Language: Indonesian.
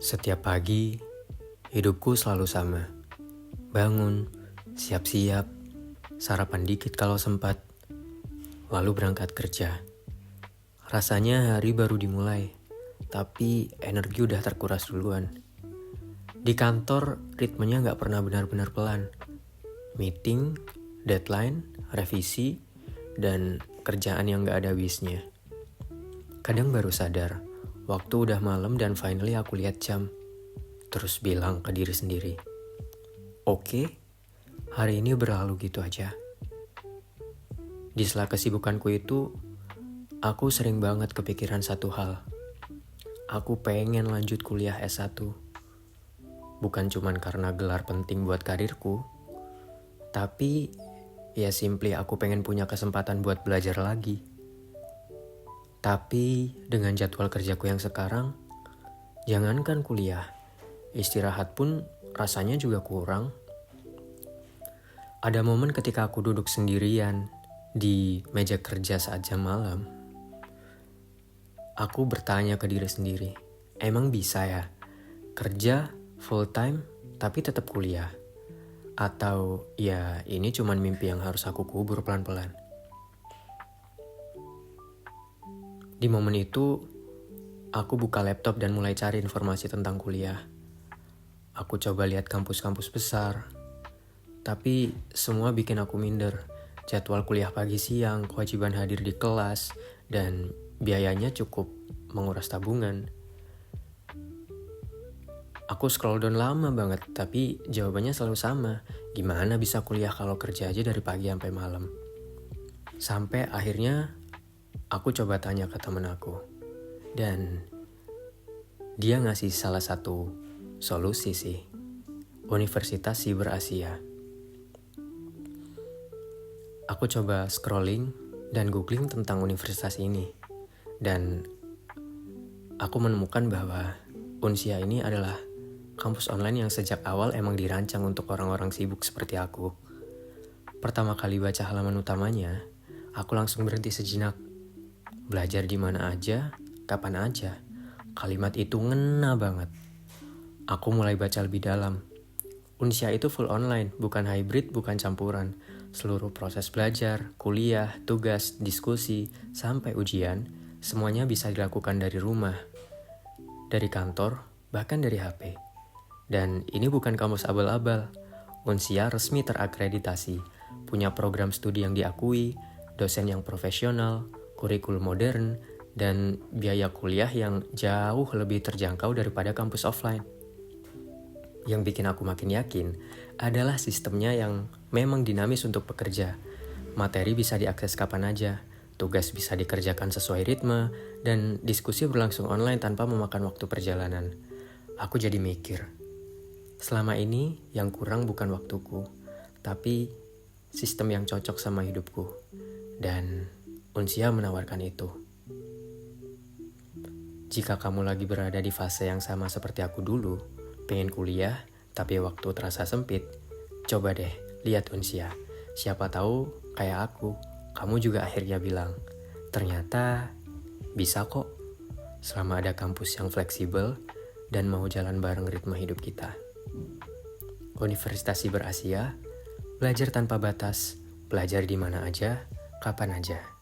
Setiap pagi, hidupku selalu sama. Bangun, siap-siap, sarapan dikit kalau sempat, lalu berangkat kerja. Rasanya hari baru dimulai, tapi energi udah terkuras duluan. Di kantor, ritmenya nggak pernah benar-benar pelan. Meeting, deadline, revisi, dan kerjaan yang nggak ada habisnya. Kadang baru sadar, waktu udah malam dan finally aku lihat jam. Terus bilang ke diri sendiri, oke, hari ini berlalu gitu aja. Di sela kesibukanku itu, aku sering banget kepikiran satu hal. Aku pengen lanjut kuliah S1. Bukan cuman karena gelar penting buat karirku, tapi ya simply aku pengen punya kesempatan buat belajar lagi. Tapi dengan jadwal kerjaku yang sekarang, jangankan kuliah, istirahat pun rasanya juga kurang. Ada momen ketika aku duduk sendirian di meja kerja saat jam malam. Aku bertanya ke diri sendiri, emang bisa ya kerja full time tapi tetap kuliah? Atau ya ini cuman mimpi yang harus aku kubur pelan-pelan? Di momen itu, aku buka laptop dan mulai cari informasi tentang kuliah. Aku coba lihat kampus-kampus besar, tapi semua bikin aku minder. Jadwal kuliah pagi siang, kewajiban hadir di kelas, dan biayanya cukup menguras tabungan. Aku scroll down lama banget, tapi jawabannya selalu sama. Gimana bisa kuliah kalau kerja aja dari pagi sampai malam? Sampai akhirnya aku coba tanya ke temen aku. Dan dia ngasih salah satu solusi sih. Universitas Siber Asia. Aku coba scrolling dan googling tentang universitas ini. Dan aku menemukan bahwa Unsia ini adalah kampus online yang sejak awal emang dirancang untuk orang-orang sibuk seperti aku. Pertama kali baca halaman utamanya, aku langsung berhenti sejenak. Belajar di mana aja, kapan aja. Kalimat itu ngena banget. Aku mulai baca lebih dalam. Unsia itu full online, bukan hybrid, bukan campuran. Seluruh proses belajar, kuliah, tugas, diskusi, sampai ujian, semuanya bisa dilakukan dari rumah, dari kantor, bahkan dari HP. Dan ini bukan kampus abal-abal. Unsia resmi terakreditasi, punya program studi yang diakui, dosen yang profesional, kurikulum modern, dan biaya kuliah yang jauh lebih terjangkau daripada kampus offline. Yang bikin aku makin yakin adalah sistemnya yang memang dinamis untuk pekerja. Materi bisa diakses kapan aja, tugas bisa dikerjakan sesuai ritme, dan diskusi berlangsung online tanpa memakan waktu perjalanan. Aku jadi mikir, selama ini yang kurang bukan waktuku, tapi sistem yang cocok sama hidupku. Dan Unsia menawarkan itu. Jika kamu lagi berada di fase yang sama seperti aku dulu, pengen kuliah, tapi waktu terasa sempit, coba deh lihat Unsia. Siapa tahu kayak aku, kamu juga akhirnya bilang, ternyata bisa kok selama ada kampus yang fleksibel dan mau jalan bareng ritme hidup kita. Universitas Siber Asia, belajar tanpa batas, belajar di mana aja, kapan aja.